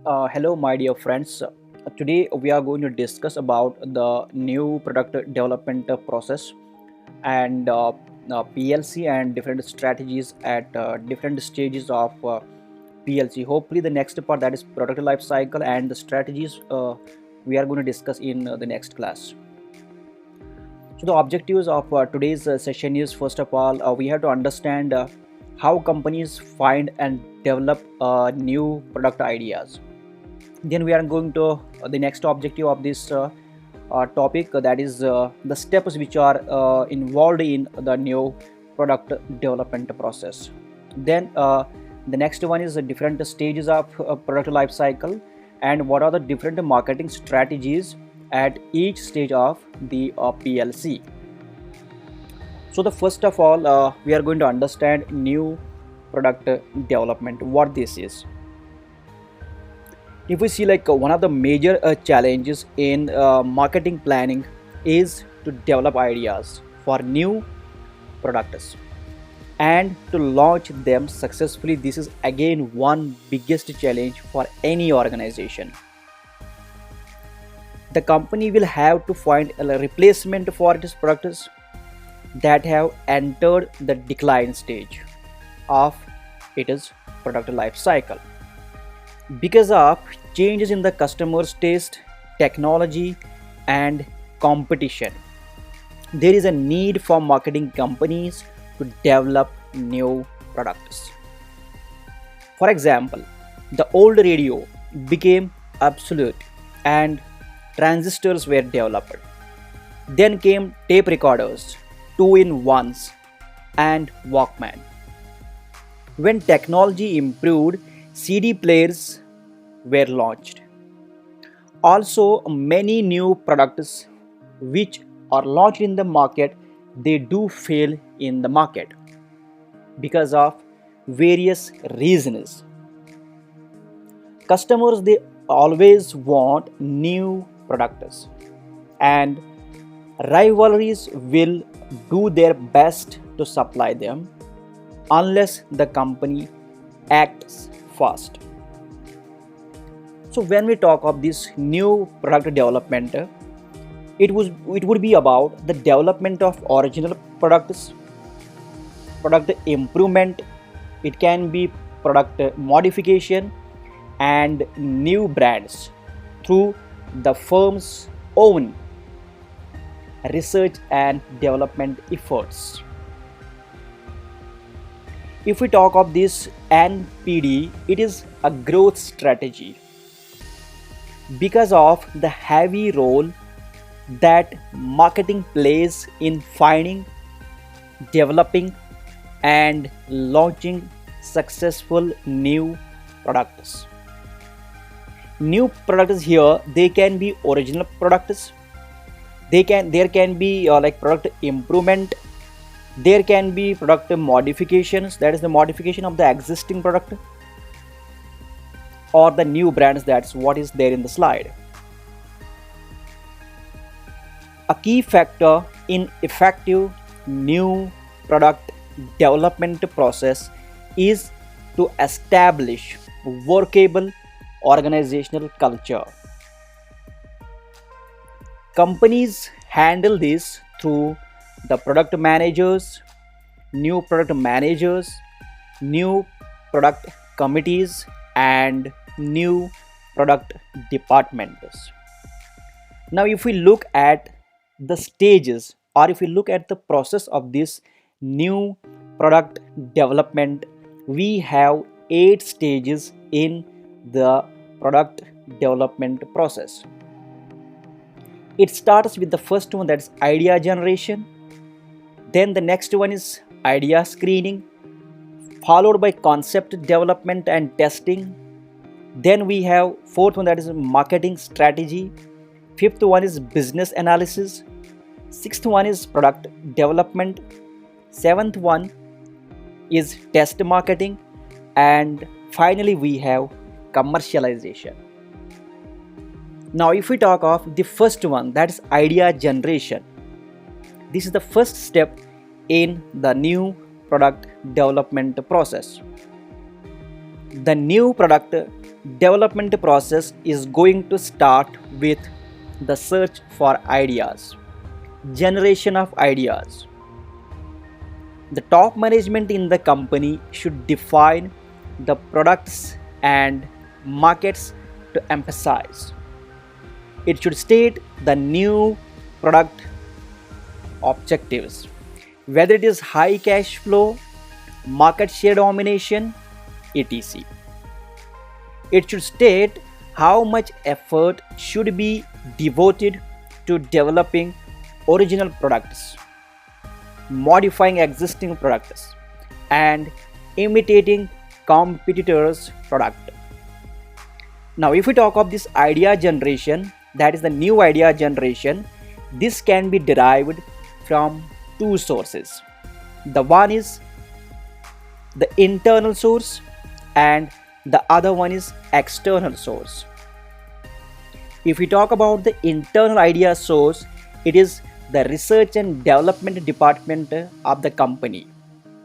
Hello, my dear friends. Today we are going to discuss about the new product development process and PLC and different strategies at different stages of PLC. Hopefully, the next part, that is product life cycle and the strategies, we are going to discuss in the next class. So the objectives of today's session is, first of all, we have to understand how companies find and develop new product ideas. Then we are going to the next objective of this topic, that is the steps which are involved in the new product development process. Then the next one is the different stages of product life cycle and what are the different marketing strategies at each stage of the PLC. So the first of all, we are going to understand new product development, what this is. If we see, like, one of the major challenges in marketing planning is to develop ideas for new products and to launch them successfully. This is again one biggest challenge for any organization. The company will have to find a replacement for its products that have entered the decline stage of its product life cycle. Because of changes in the customer's taste, technology, and competition, there is a need for marketing companies to develop new products. For example, the old radio became obsolete and transistors were developed. Then came tape recorders, two in ones, and Walkman. When technology improved, CD players were launched. Also, many new products which are launched in the market, they do fail in the market because of various reasons. Customers, they always want new products, and rivalries will do their best to supply them unless the company acts fast. So when we talk of this new product development, it would be about the development of original products, product improvement, it can be product modification, and new brands through the firm's own research and development efforts. If we talk of this NPD, it is a growth strategy because of the heavy role that marketing plays in finding, developing, and launching successful new products. New products here, they can be original products, there can be like product improvement, there can be product modifications, that is the modification of the existing product, or the new brands, that's what is there in the slide. A key factor in effective new product development process is to establish workable organizational culture. Companies handle this through the product managers, new product managers, new product committees, and new product departments. Now, if we look at the stages, or if we look at the process of this new product development, we have 8 stages in the product development process. It starts with the first one, that's idea generation. Then the next one is idea screening, followed by concept development and testing. Then we have fourth one, that is marketing strategy. Fifth one is business analysis. Sixth one is product development. Seventh one is test marketing. And finally we have commercialization. Now if we talk of the first one, that is idea generation. This is the first step in the new product development process. The new product development process is going to start with the search for ideas, generation of ideas. The top management in the company should define the products and markets to emphasize. It should state the new product objectives, whether it is high cash flow, market share domination, etc. It should state how much effort should be devoted to developing original products, modifying existing products, and imitating competitors' product. Now, if we talk of this idea generation, that is the new idea generation, this can be derived from two sources. The one is the internal source and the other one is external source. If we talk about the internal idea source, it is the research and development department of the company,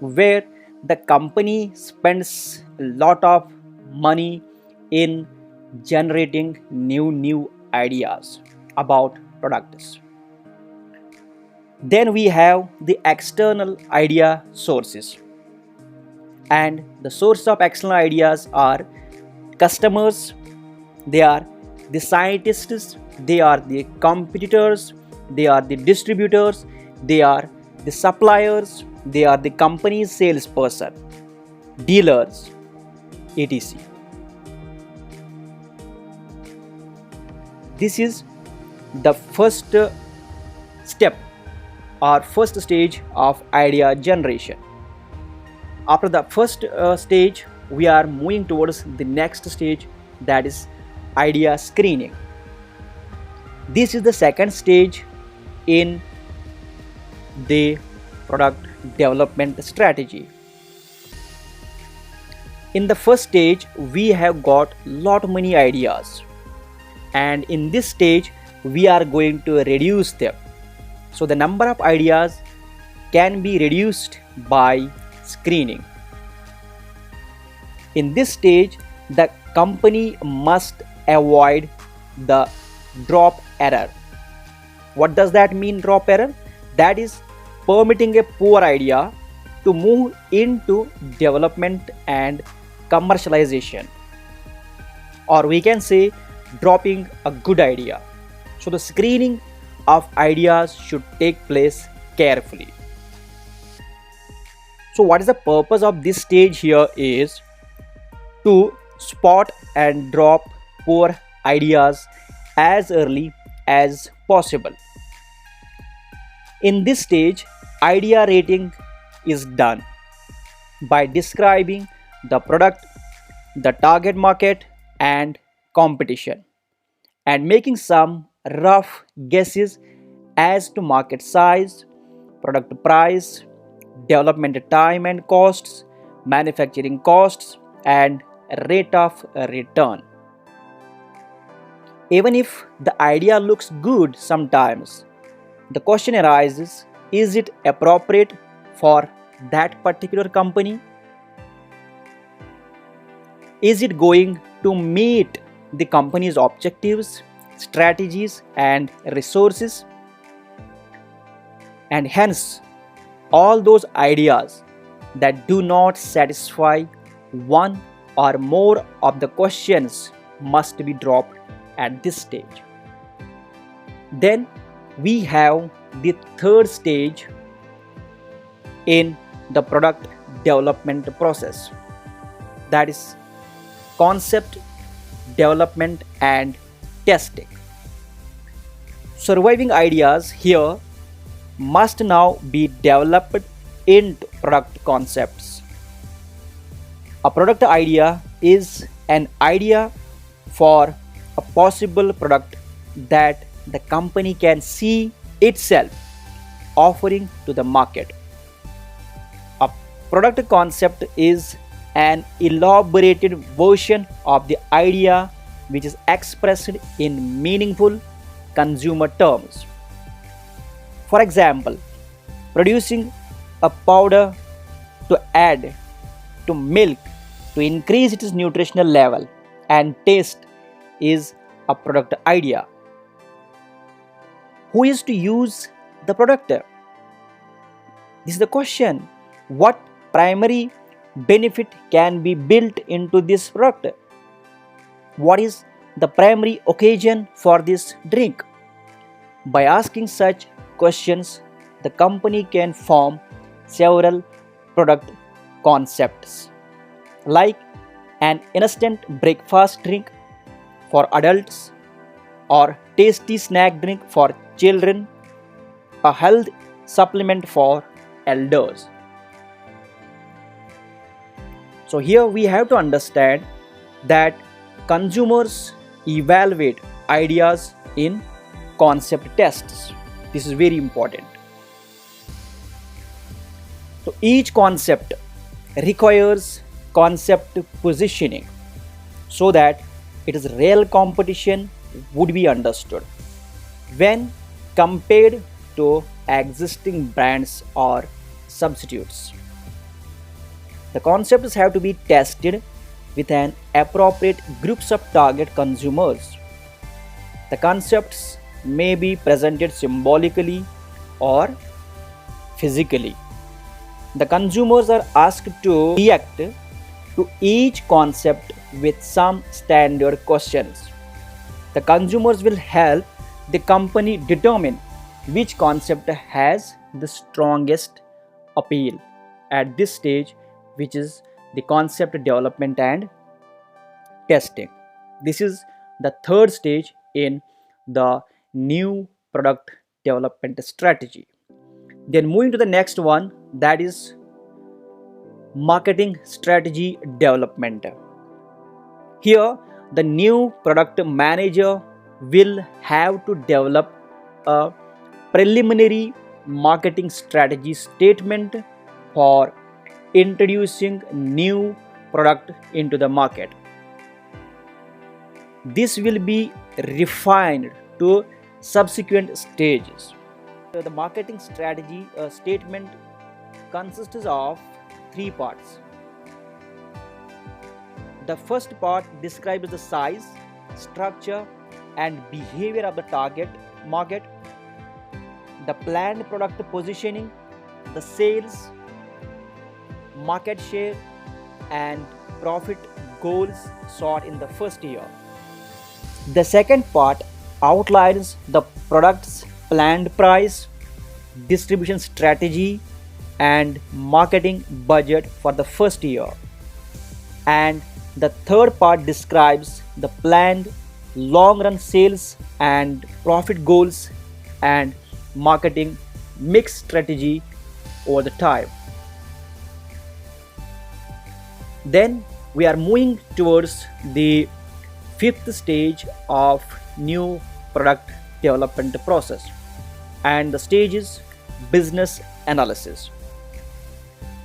where the company spends a lot of money in generating new ideas about products. Then we have the external idea sources, and the source of external ideas are customers, they are the scientists, they are the competitors, they are the distributors, they are the suppliers, they are the company's salesperson, dealers, etc. This is the first step or first stage of idea generation. After the first stage, we are moving towards the next stage, that is idea screening. This is the second stage in the product development strategy. In the first stage, we have got lot many ideas, and in this stage we are going to reduce them. So the number of ideas can be reduced by screening. In this stage, the company must avoid the drop error. What does that mean, drop error? That is permitting a poor idea to move into development and commercialization, or we can say dropping a good idea. So the screening of ideas should take place carefully. So what is the purpose of this stage here is to spot and drop poor ideas as early as possible. In this stage, idea rating is done by describing the product, the target market, and competition, and making some rough guesses as to market size, product price, development time and costs, manufacturing costs, and rate of return. Even if the idea looks good sometimes, the question arises, is it appropriate for that particular company? Is it going to meet the company's objectives, strategies, and resources? And hence, all those ideas that do not satisfy one or more of the questions must be dropped at this stage. Then we have the third stage in the product development process, that is concept development and testing. Surviving ideas here must now be developed into product concepts. A product idea is an idea for a possible product that the company can see itself offering to the market. A product concept is an elaborated version of the idea which is expressed in meaningful consumer terms. For example, producing a powder to add to milk to increase its nutritional level and taste is a product idea. Who is to use the product? This is the question. What primary benefit can be built into this product? What is the primary occasion for this drink? By asking such questions, the company can form several product concepts like an instant breakfast drink for adults or tasty snack drink for children, a health supplement for elders. So here we have to understand that consumers evaluate ideas in concept tests. This is very important. So each concept requires concept positioning so that its real competition would be understood when compared to existing brands or substitutes. The concepts have to be tested with an appropriate groups of target consumers. The concepts may be presented symbolically or physically. The consumers are asked to react to each concept with some standard questions. The consumers will help the company determine which concept has the strongest appeal at this stage, which is the concept development and testing. This is the third stage in the new product development strategy. Then moving to the next one, that is marketing strategy development. Here the new product manager will have to develop a preliminary marketing strategy statement for introducing new product into the market. This will be refined to subsequent stages. The marketing strategy statement consists of three parts. The first part describes the size, structure, and behavior of the target market, the planned product positioning, the sales, market share, and profit goals sought in the first year. The second part outlines the product's planned price, distribution strategy, and marketing budget for the first year. And the third part describes the planned long-run sales and profit goals and marketing mix strategy over the time. Then we are moving towards the fifth stage of new product development process, and the stage is business analysis.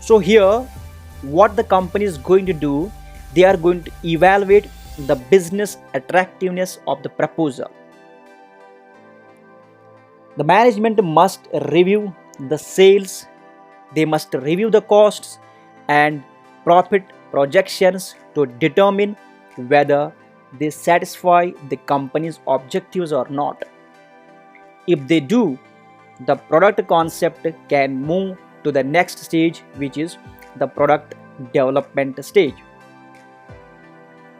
So here what the company is going to do, they are going to evaluate the business attractiveness of the proposal. The management must review the sales, they must review the costs and profit projections to determine whether they satisfy the company's objectives or not. If they do, the product concept can move to the next stage, which is the product development stage.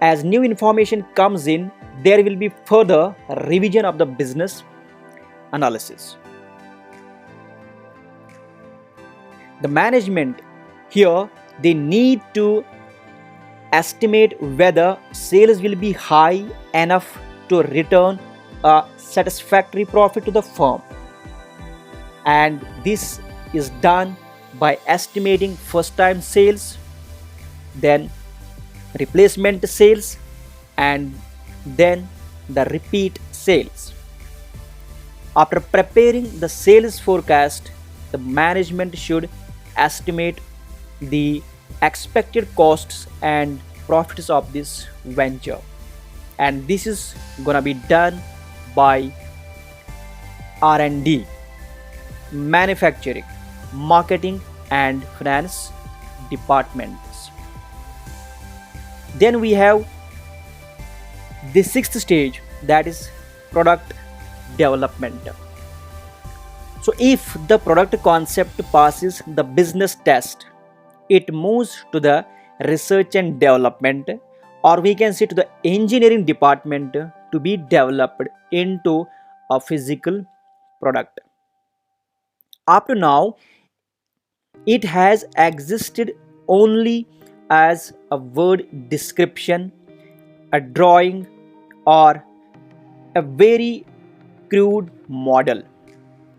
As new information comes in, there will be further revision of the business analysis. The management here, they need to estimate whether sales will be high enough to return a satisfactory profit to the firm, and this is done by estimating first time sales, then replacement sales, and then the repeat sales. After preparing the sales forecast, the management should estimate the expected costs and profits of this venture, and this is gonna be done by R&D, manufacturing, marketing, and finance departments. Then we have The sixth stage, that is product development. So if the product concept passes the business test, it moves to the research and development, or we can say to the engineering department, to be developed into a physical product. Up to now, it has existed only as a word description, a drawing, or a very crude model.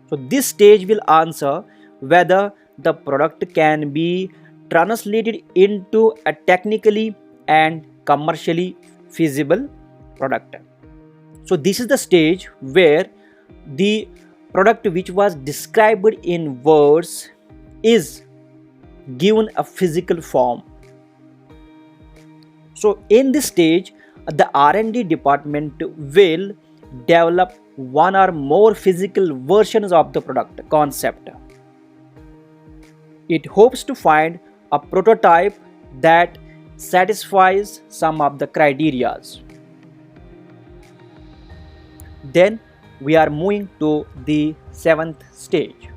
So this stage will answer whether the product can be translated into a technically and commercially feasible product. So this is the stage where the product which was described in words is given a physical form. So in this stage, the R&D department will develop one or more physical versions of the product concept. It hopes to find a prototype that satisfies some of the criterias. Then we are moving to the seventh stage,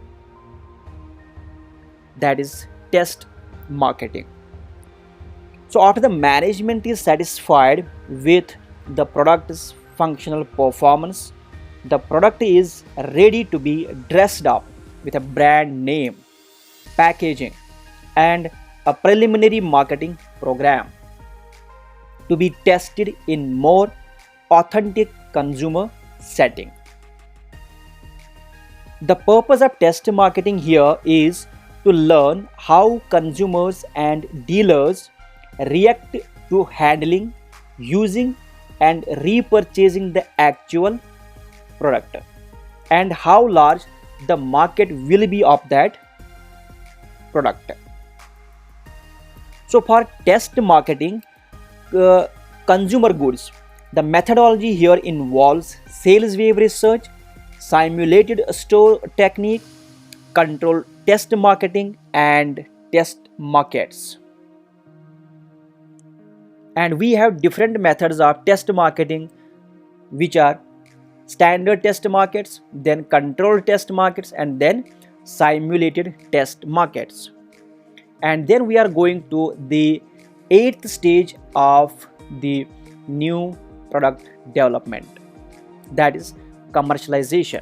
that is test marketing. So after the management is satisfied with the product's functional performance, the product is ready to be dressed up with a brand name, packaging, and a preliminary marketing program to be tested in more authentic consumer setting. The purpose of test marketing here is to learn how consumers and dealers react to handling, using, and repurchasing the actual product, and how large the market will be of that product. So for test marketing consumer goods, the methodology here involves sales wave research, simulated store technique, controlled test marketing, and test markets. And we have different methods of test marketing, which are standard test markets, then controlled test markets, and then simulated test markets. And then we are going to the eighth stage of the new product development, that is commercialization.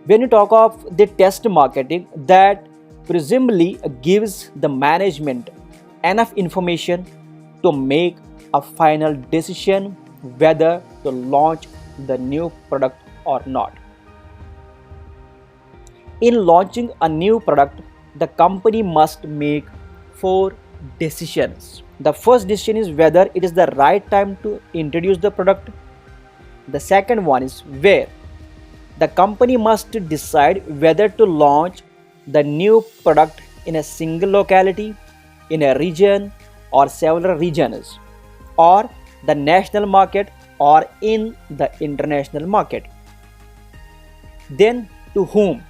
When you talk of the test marketing, that presumably gives the management enough information to make a final decision whether to launch the new product or not. In launching a new product, the company must make four decisions. The first decision is whether it is the right time to introduce the product. The second one is where. The company must decide whether to launch the new product in a single locality, in a region, or several regions, or the national market, or in the international market. Then to whom.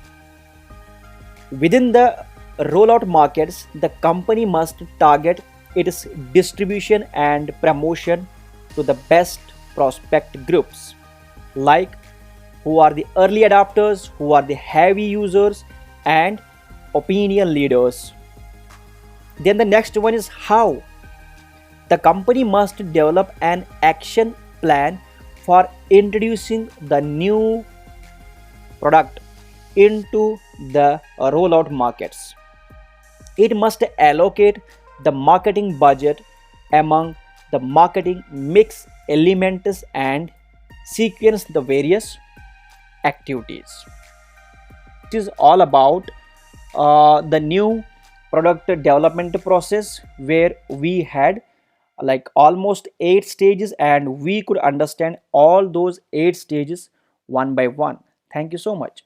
Within the rollout markets, the company must target its distribution and promotion to the best prospect groups, like who are the early adopters, who are the heavy users, and opinion leaders. Then the next one is how. The company must develop an action plan for introducing the new product into the rollout markets. It must allocate the marketing budget among the marketing mix elements and sequence the various activities. It is all about the new product development process, where we had like almost 8 stages, and we could understand all those 8 stages one by one. Thank you so much.